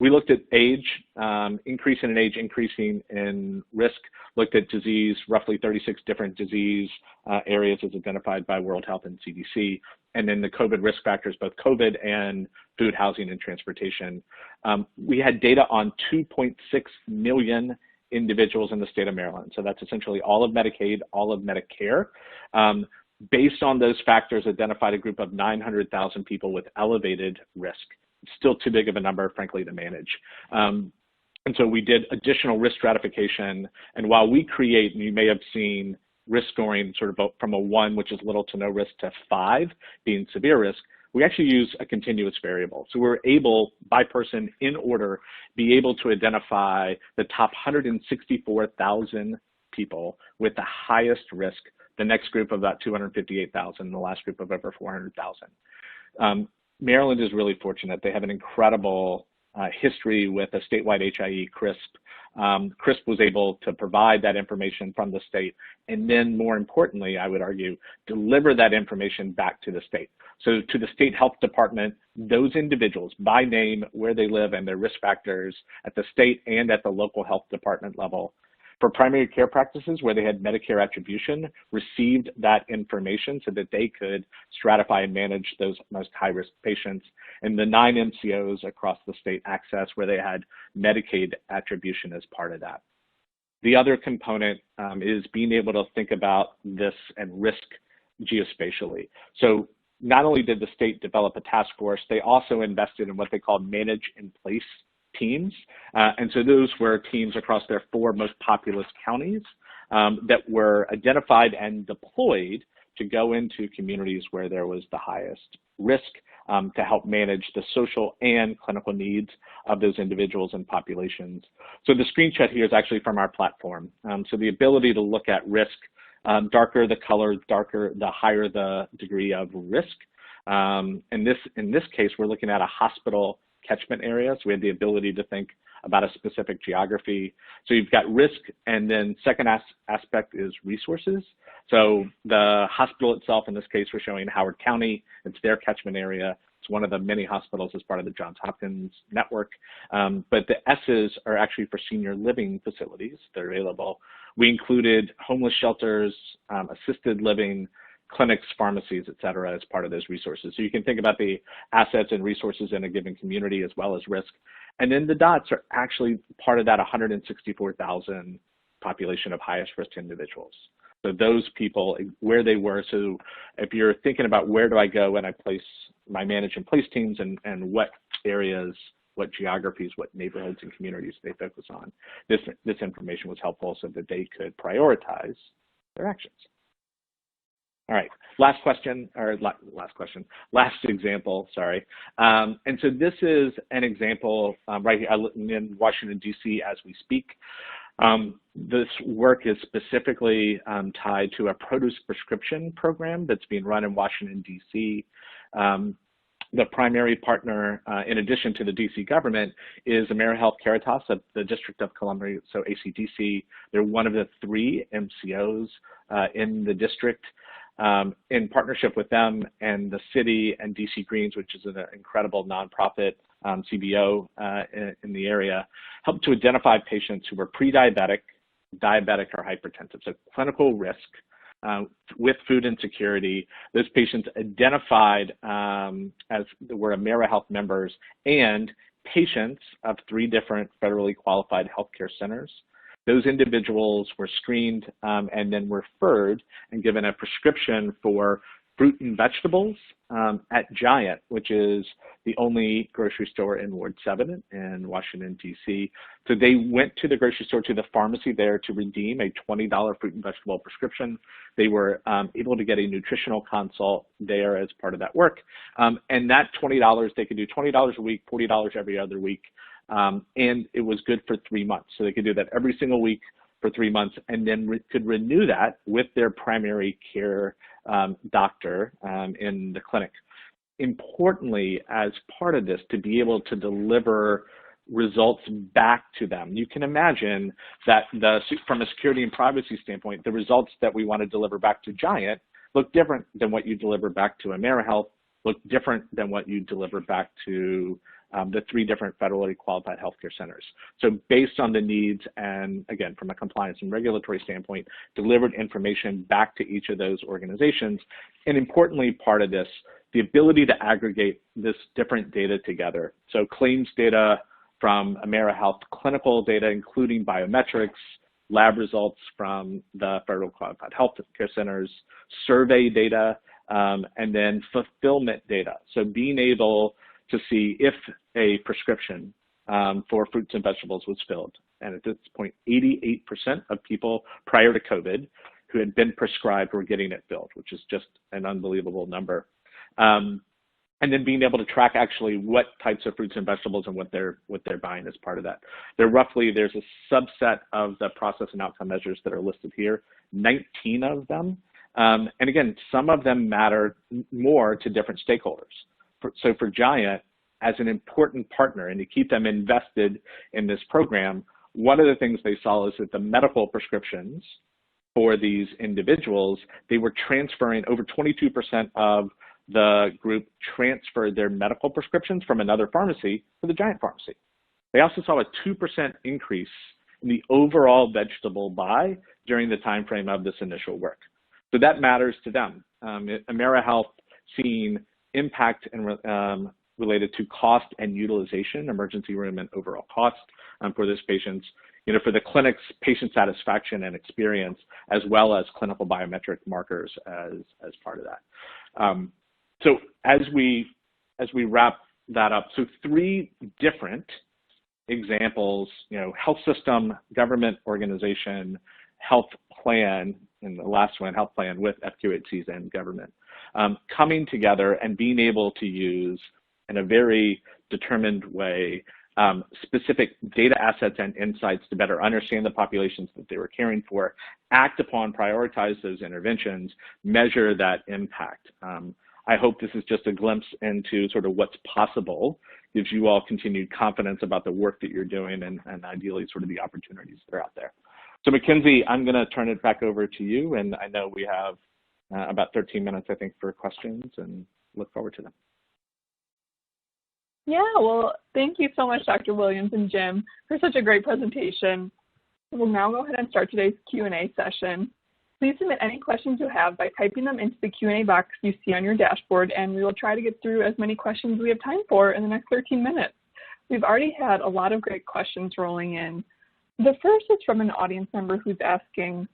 We looked at age, increasing in age, increasing in risk, looked at disease, roughly 36 different disease areas as identified by World Health and CDC, and then the COVID risk factors, both COVID and food, housing, and transportation. We had data on 2.6 million individuals in the state of Maryland. So that's essentially all of Medicaid, all of Medicare. Based on those factors, identified a group of 900,000 people with elevated risk. Still too big of a number, frankly, to manage. And so we did additional risk stratification. And while we create, and you may have seen risk scoring sort of from a 1, which is little to no risk, to 5 being severe risk, we actually use a continuous variable. So we're able, by person in order, be able to identify the top 164,000 people with the highest risk, the next group of about 258,000, and the last group of over 400,000. Maryland is really fortunate. They have an incredible history with a statewide HIE, CRISP. CRISP was able to provide that information from the state, and then more importantly, I would argue, deliver that information back to the state. So to the state health department, those individuals by name, where they live, and their risk factors at the state and at the local health department level. For primary care practices where they had Medicare attribution, received that information so that they could stratify and manage those most high-risk patients. And the 9 MCOs across the state access where they had Medicaid attribution as part of that. The other component is being able to think about this and risk geospatially. So not only did the state develop a task force, they also invested in what they called manage in place teams. And so those were teams across their 4 most populous counties that were identified and deployed to go into communities where there was the highest risk to help manage the social and clinical needs of those individuals and populations. So the screenshot here is actually from our platform. So the ability to look at risk, darker the color, darker the higher the degree of risk. In this case, we're looking at a hospital catchment area, so we had the ability to think about a specific geography. So you've got risk, and then second aspect is resources. So the hospital itself, in this case, we're showing Howard County. It's their catchment area. It's one of the many hospitals as part of the Johns Hopkins network. But the S's are actually for senior living facilities that are available. We included homeless shelters, assisted living, clinics, pharmacies, et cetera, as part of those resources. So you can think about the assets and resources in a given community as well as risk. And then the dots are actually part of that 164,000 population of highest risk individuals. So those people, where they were. So if you're thinking about where do I go when I place my manage and place teams and what areas, what geographies, what neighborhoods and communities they focus on, this information was helpful so that they could prioritize their actions. All right, last example, sorry. And so this is an example right here. I'm in Washington, D.C. as we speak. This work is specifically tied to a produce prescription program that's being run in Washington, D.C. The primary partner, in addition to the DC government, is AmeriHealth Caritas of the District of Columbia, so ACDC. They're one of the 3 MCOs in the district. In partnership with them and the city and DC Greens, which is an incredible nonprofit CBO in the area, helped to identify patients who were pre-diabetic, diabetic, or hypertensive, so clinical risk with food insecurity. Those patients identified as were AmeriHealth members and patients of 3 different federally qualified healthcare centers. Those individuals were screened and then referred and given a prescription for fruit and vegetables at Giant, which is the only grocery store in Ward 7 in Washington, D.C. So they went to the grocery store, to the pharmacy there to redeem a $20 fruit and vegetable prescription. They were able to get a nutritional consult there as part of that work. And that $20, they could do $20 a week, $40 every other week. And it was good for 3 months. So they could do that every single week for 3 months and then could renew that with their primary care doctor in the clinic. Importantly, as part of this, to be able to deliver results back to them. You can imagine that from a security and privacy standpoint, the results that we want to deliver back to Giant look different than what you deliver back to AmeriHealth, look different than what you deliver back to the 3 different federally qualified healthcare centers. So based on the needs and, again, from a compliance and regulatory standpoint, delivered information back to each of those organizations. And importantly, part of this, the ability to aggregate this different data together. So claims data from AmeriHealth, clinical data, including biometrics, lab results from the federal qualified healthcare centers, survey data, and then fulfillment data. So being able to see if a prescription for fruits and vegetables was filled. And at this point, 88% of people prior to COVID who had been prescribed were getting it filled, which is just an unbelievable number. And then being able to track actually what types of fruits and vegetables and what they're buying as part of that. There's a subset of the process and outcome measures that are listed here, 19 of them. And again, some of them matter more to different stakeholders. So for Giant, as an important partner and to keep them invested in this program, one of the things they saw is that the medical prescriptions for these individuals, they were transferring, over 22% of the group transferred their medical prescriptions from another pharmacy to the Giant pharmacy. They also saw a 2% increase in the overall vegetable buy during the time frame of this initial work. So that matters to them. AmeriHealth seeing impact and related to cost and utilization, emergency room and overall cost for these patients, for the clinic's patient satisfaction and experience, as well as clinical biometric markers as part of that. So as we wrap that up, so 3 different examples, health system, government organization, health plan, and the last one, health plan with FQHCs and government, coming together and being able to use in a very determined way specific data assets and insights to better understand the populations that they were caring for, act upon, prioritize those interventions, measure that impact. I hope this is just a glimpse into sort of what's possible, gives you all continued confidence about the work that you're doing and ideally sort of the opportunities that are out there. So Mackenzie, I'm going to turn it back over to you, and I know we have about 13 minutes, I think, for questions, and look forward to them. Yeah, well, thank you so much, Dr. Williams and Jim, for such a great presentation. We'll now go ahead and start today's Q&A session. Please submit any questions you have by typing them into the Q&A box you see on your dashboard, and we will try to get through as many questions we have time for in the next 13 minutes. We've already had a lot of great questions rolling in. The first is from an audience member who's asking,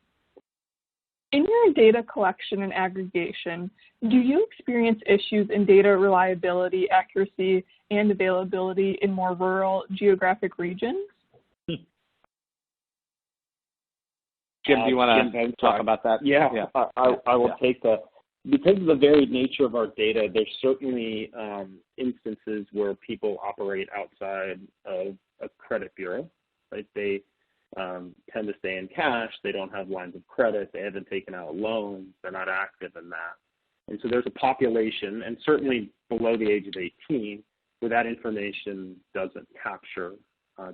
in your data collection and aggregation, do you experience issues in data reliability, accuracy, and availability in more rural geographic regions? Jim, do you want to talk about that? Yeah. I will take that. Because of the very nature of our data, there's certainly instances where people operate outside of a credit bureau. Right? They tend to stay in cash. They don't have lines of credit. They haven't taken out loans. They're not active in that. And so there's a population, and certainly below the age of 18, where that information doesn't capture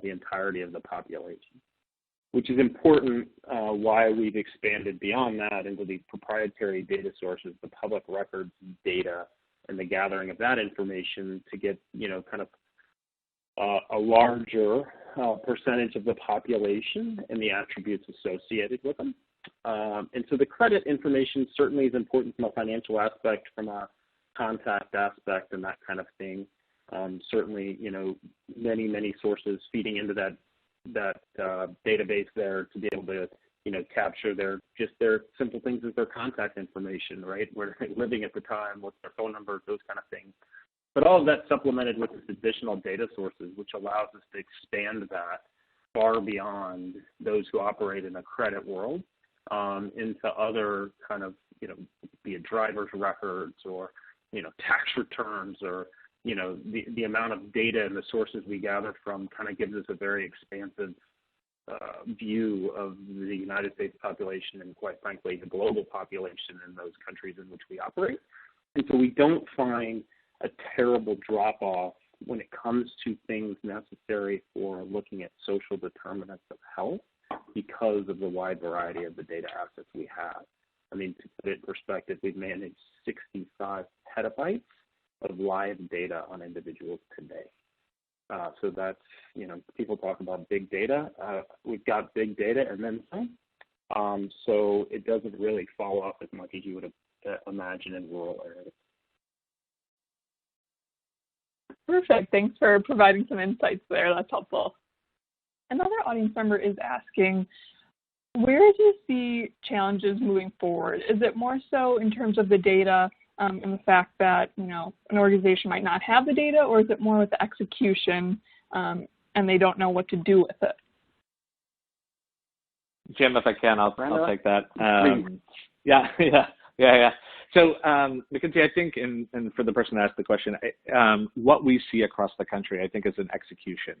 the entirety of the population, which is important why we've expanded beyond that into the proprietary data sources, the public records data, and the gathering of that information to get, kind of a larger percentage of the population and the attributes associated with them. And so the credit information certainly is important from a financial aspect, from a contact aspect, and that kind of thing. Certainly, many sources feeding into that database there to be able to, capture their simple things as their contact information, right? Where they're living at the time, what's their phone number, those kind of things. But all of that supplemented with this additional data sources, which allows us to expand that far beyond those who operate in the credit world into other kind of, be it driver's records or, tax returns or, the amount of data and the sources we gather from kind of gives us a very expansive view of the United States population and, quite frankly, the global population in those countries in which we operate. And so we don't find a terrible drop-off when it comes to things necessary for looking at social determinants of health because of the wide variety of the data assets we have. I mean, to put it in perspective, we've managed 65 petabytes of live data on individuals today. So that's, people talk about big data. We've got big data and then some. So it doesn't really fall off as much as you would imagine in rural areas. Perfect. Thanks for providing some insights there. That's helpful. Another audience member is asking, where do you see challenges moving forward? Is it more so in terms of the data and the fact that, an organization might not have the data, or is it more with the execution and they don't know what to do with it? Jim, if I can, I'll take that. Yeah. So, Mackenzie, I think, and for the person that asked the question, what we see across the country, I think, is an execution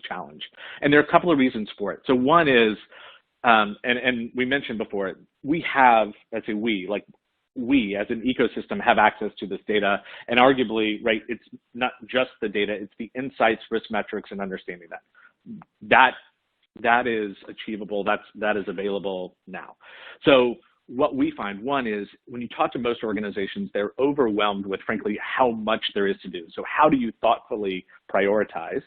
challenge. And there are a couple of reasons for it. So one is, and we mentioned before, we have, let's say we as an ecosystem have access to this data, and arguably, right, it's not just the data, it's the insights, risk metrics, and understanding that is achievable, that is available now. So what we find, one is when you talk to most organizations, they're overwhelmed with, frankly, how much there is to do. So how do you thoughtfully prioritize,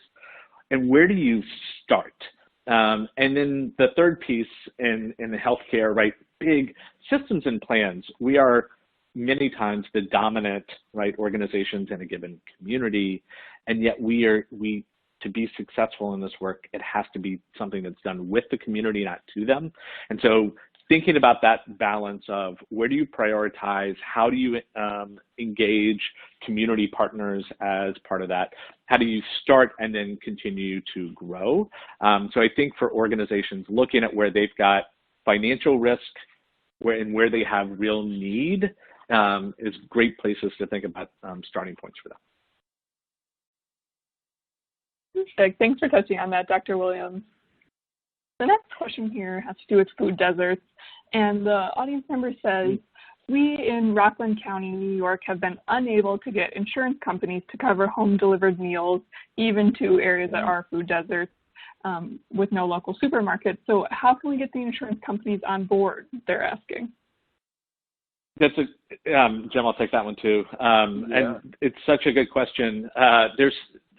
and where do you start? And then the third piece in the healthcare, right, big systems and plans. We are many times the dominant, right, organizations in a given community, and yet to be successful in this work, it has to be something that's done with the community, not to them. And so thinking about that balance of where do you prioritize, how do you engage community partners as part of that, how do you start and then continue to grow? So I think for organizations looking at where they've got financial risk where they have real need is great places to think about starting points for them. Perfect. Thanks for touching on that, Dr. Williams. The next question here has to do with food deserts, and the audience member says, we in Rockland County, New York, have been unable to get insurance companies to cover home-delivered meals, even to areas that are food deserts with no local supermarkets. So how can we get the insurance companies on board, they're asking? That's Jim, I'll take that one too. And it's such a good question.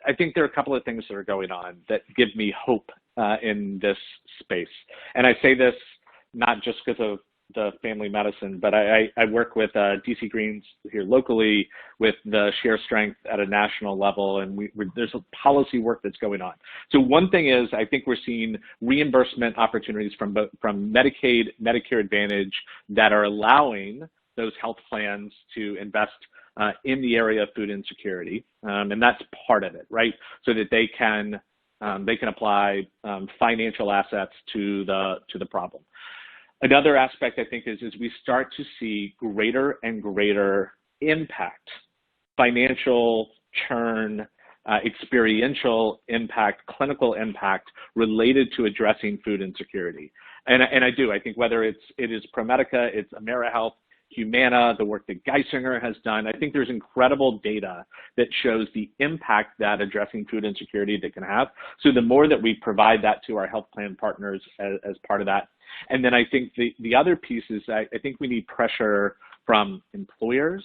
I think there are a couple of things that are going on that give me hope in this space. And I say this not just because of the family medicine, but I work with DC Greens here locally with the Share Strength at a national level, and there's a policy work that's going on. So one thing is I think we're seeing reimbursement opportunities from Medicaid, Medicare Advantage that are allowing those health plans to invest in the area of food insecurity, and that's part of it, right? So that they can apply financial assets to the problem. Another aspect I think is we start to see greater and greater impact, financial churn, experiential impact, clinical impact related to addressing food insecurity. And I think whether it is ProMedica, it's AmeriHealth, Humana, the work that Geisinger has done, I think there's incredible data that shows the impact that addressing food insecurity that can have. So the more that we provide that to our health plan partners as part of that. And then I think the other piece is I think we need pressure from employers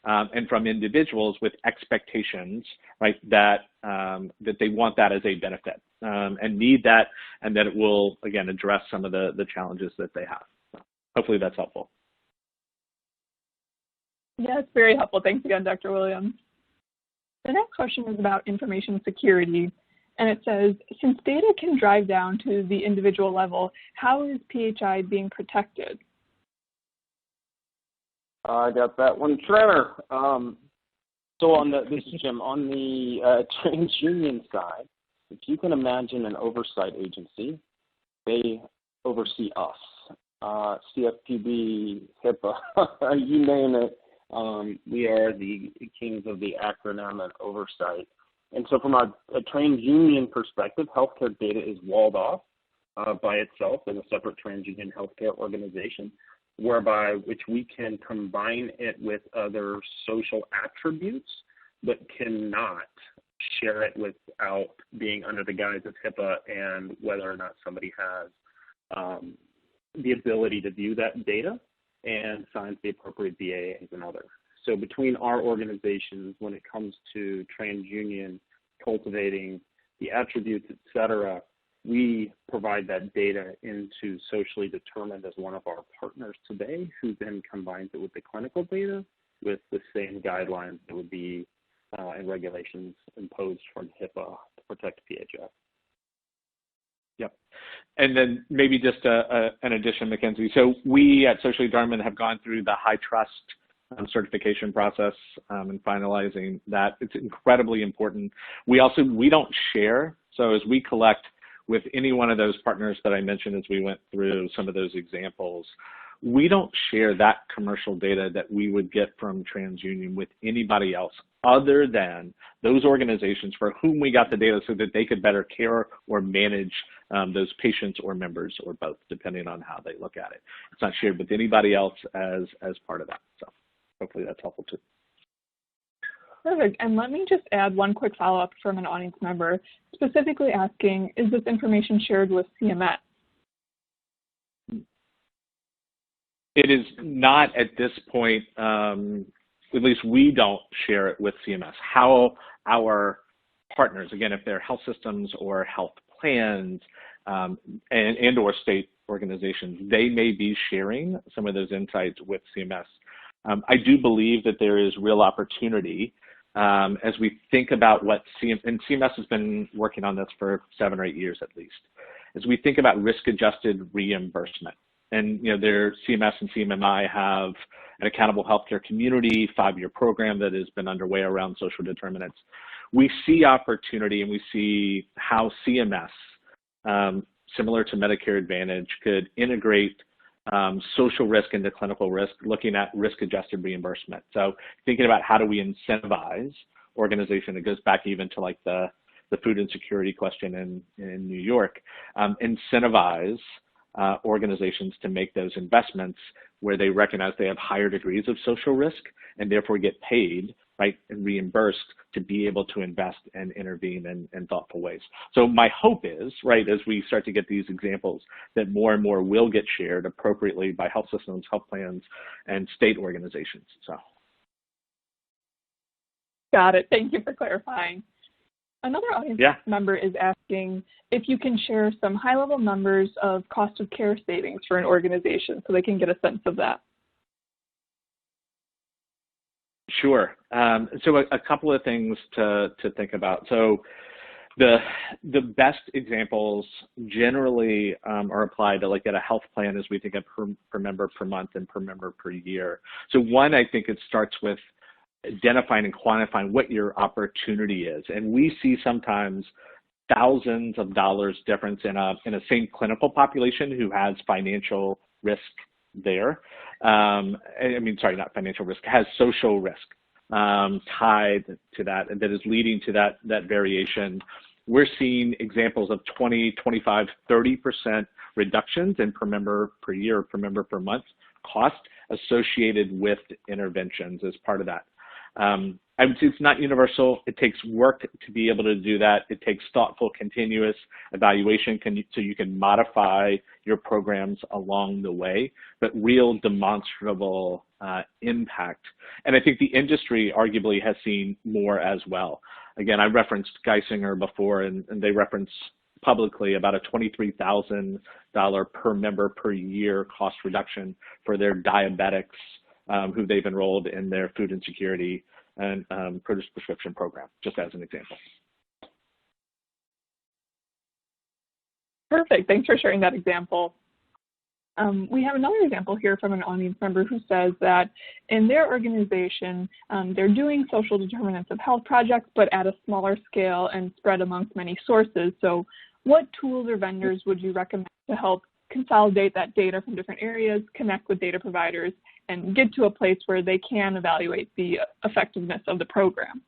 and from individuals with expectations, right, that they want that as a benefit and need that, and that it will, again, address some of the challenges that they have. So hopefully that's helpful. Yeah, it's very helpful. Thanks again, Dr. Williams. The next question is about information security, and it says, since data can drive down to the individual level, how is PHI being protected? I got that one, Trevor. This is Jim. On the TransUnion side, if you can imagine an oversight agency, they oversee us. CFPB, HIPAA, you name it. We are the kings of the acronym and oversight. And so from a TransUnion perspective, healthcare data is walled off by itself in a separate TransUnion healthcare organization, which we can combine it with other social attributes, but cannot share it without being under the guise of HIPAA and whether or not somebody has the ability to view that data and signs the appropriate BAA as another. So between our organizations, when it comes to TransUnion cultivating the attributes, et cetera, we provide that data into Socially Determined as one of our partners today, who then combines it with the clinical data with the same guidelines that would be and regulations imposed from HIPAA to protect PHF. Yep. And then maybe just an addition, Mackenzie. So we at Socially Determined have gone through the high trust certification process and finalizing that. It's incredibly important. We don't share. So as we collect with any one of those partners that I mentioned as we went through some of those examples, we don't share that commercial data that we would get from TransUnion with anybody else other than those organizations for whom we got the data so that they could better care or manage those patients or members, or both, depending on how they look at it. It's not shared with anybody else as part of that. So hopefully that's helpful too. Perfect. And let me just add one quick follow-up from an audience member, specifically asking, is this information shared with CMS? It is not at this point, at least we don't share it with CMS. How our partners, again, if they're health systems or health plans and or state organizations, they may be sharing some of those insights with CMS. I do believe that there is real opportunity as we think about what CMS has been working on this for 7 or 8 years at least, as we think about risk-adjusted reimbursement. And their CMS and CMMI have an accountable healthcare community 5-year program that has been underway around social determinants. We see opportunity, and we see how CMS, similar to Medicare Advantage, could integrate social risk into clinical risk, looking at risk-adjusted reimbursement. So thinking about how do we incentivize organization, it goes back even to like the food insecurity question in New York, incentivize organizations to make those investments where they recognize they have higher degrees of social risk and therefore get paid, right, and reimbursed to be able to invest and intervene in thoughtful ways. So my hope is, right, as we start to get these examples, that more and more will get shared appropriately by health systems, health plans, and state organizations. So. Got it. Thank you for clarifying. Another audience member is asking if you can share some high-level numbers of cost of care savings for an organization so they can get a sense of that. Sure. So a couple of things to think about. So the best examples generally are applied to like at a health plan as we think of per member per month and per member per year. So one, I think it starts with identifying and quantifying what your opportunity is. And we see sometimes thousands of dollars difference in a same clinical population who has financial risk there. Not financial risk, has social risk tied to that, and that is leading to that variation. We're seeing examples of 20, 25, 30% reductions in per member per year, per member per month cost associated with interventions as part of that. I would say it's not universal. It takes work to be able to do that. It takes thoughtful, continuous evaluation so you can modify your programs along the way, but real demonstrable impact. And I think the industry arguably has seen more as well. Again, I referenced Geisinger before, and they reference publicly about a $23,000 per member per year cost reduction for their diabetics who they've enrolled in their food insecurity and produce prescription program, just as an example. Perfect. Thanks for sharing that example. We have another example here from an audience member who says that in their organization, they're doing social determinants of health projects, but at a smaller scale and spread amongst many sources. So what tools or vendors would you recommend to help consolidate that data from different areas, connect with data providers, and get to a place where they can evaluate the effectiveness of the program?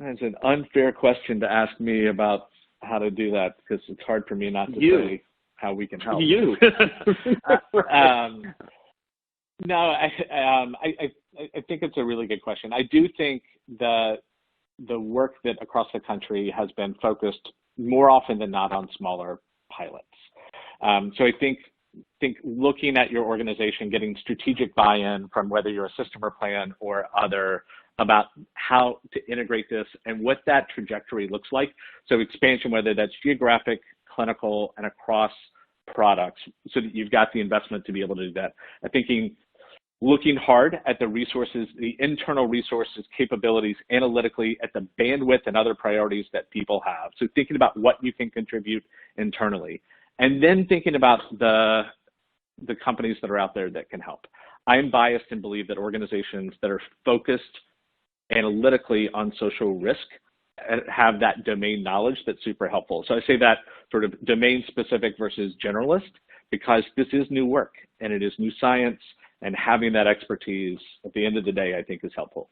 That's an unfair question to ask me about how to do that, because it's hard for me not to say how we can help. No, I think it's a really good question. I do think the work that across the country has been focused more often than not on smaller pilots. So I think looking at your organization, getting strategic buy-in from whether you're a system or plan or other about how to integrate this and what that trajectory looks like. So expansion, whether that's geographic, clinical, and across products, so that you've got the investment to be able to do that. I'm thinking looking hard at the resources, the internal resources, capabilities, analytically, at the bandwidth and other priorities that people have. So thinking about what you can contribute internally. And then thinking about the companies that are out there that can help. I am biased and believe that organizations that are focused analytically on social risk have that domain knowledge that's super helpful. So I say that sort of domain specific versus generalist, because this is new work and it is new science, and having that expertise at the end of the day, I think, is helpful.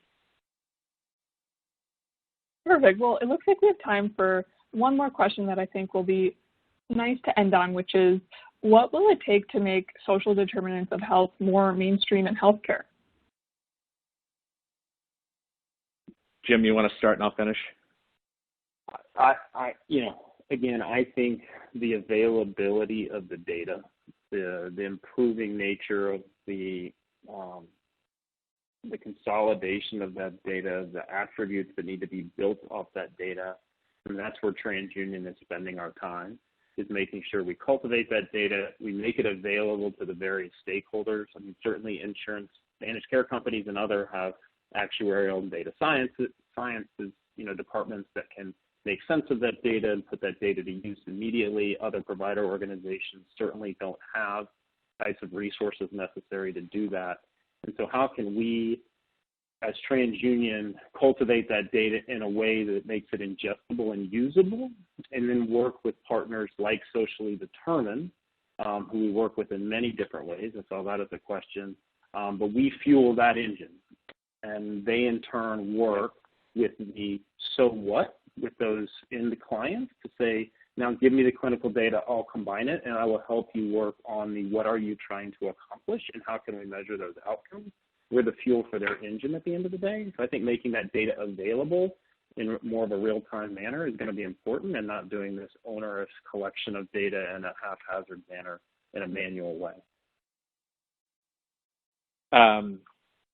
Perfect. Well, it looks like we have time for one more question that I think will be nice to end on, which is, what will it take to make social determinants of health more mainstream in healthcare? Jim, you want to start and I'll finish? Again, I think the availability of the data, the improving nature of the consolidation of that data, the attributes that need to be built off that data, and that's where TransUnion is spending our time, is making sure we cultivate that data, we make it available to the various stakeholders. I mean, certainly insurance, managed care companies and other have actuarial and data sciences, departments that can make sense of that data and put that data to use immediately. Other provider organizations certainly don't have types of resources necessary to do that. And so how can we, as TransUnion, cultivate that data in a way that makes it ingestible and usable, and then work with partners like Socially Determined, who we work with in many different ways. I saw that as a question. But we fuel that engine, and they in turn work with the so what with those end clients to say, now give me the clinical data, I'll combine it, and I will help you work on the what are you trying to accomplish and how can we measure those outcomes. We're the fuel for their engine at the end of the day. So I think making that data available in more of a real-time manner is going to be important, and not doing this onerous collection of data in a haphazard manner in a manual way.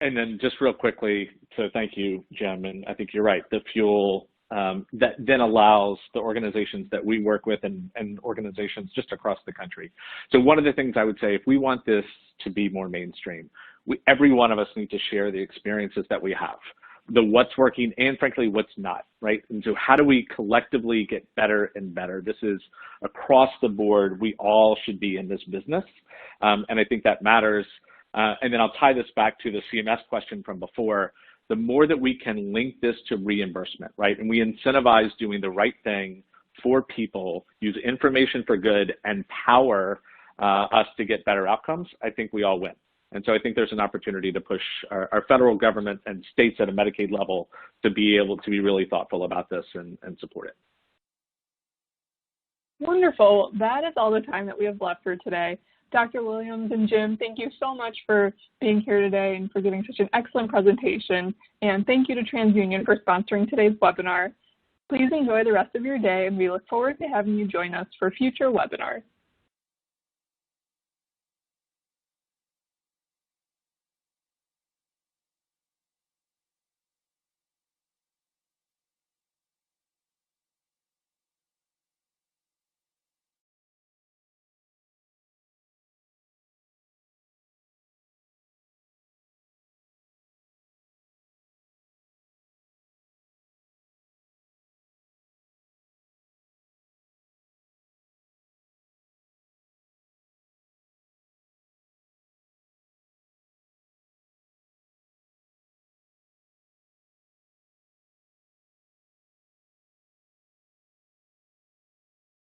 And then just real quickly, so thank you, Jim, and I think you're right, the fuel that then allows the organizations that we work with and organizations just across the country. So one of the things I would say, if we want this to be more mainstream, every one of us need to share the experiences that we have, the what's working and frankly what's not, right? And so how do we collectively get better and better? This is across the board. We all should be in this business, and I think that matters. And then I'll tie this back to the CMS question from before. The more that we can link this to reimbursement, right? And we incentivize doing the right thing for people, use information for good, and power us to get better outcomes, I think we all win. And so I think there's an opportunity to push our federal government and states at a Medicaid level to be able to be really thoughtful about this and support it. Wonderful. That is all the time that we have left for today. Dr. Williams and Jim, thank you so much for being here today and for giving such an excellent presentation. And thank you to TransUnion for sponsoring today's webinar. Please enjoy the rest of your day, and we look forward to having you join us for future webinars.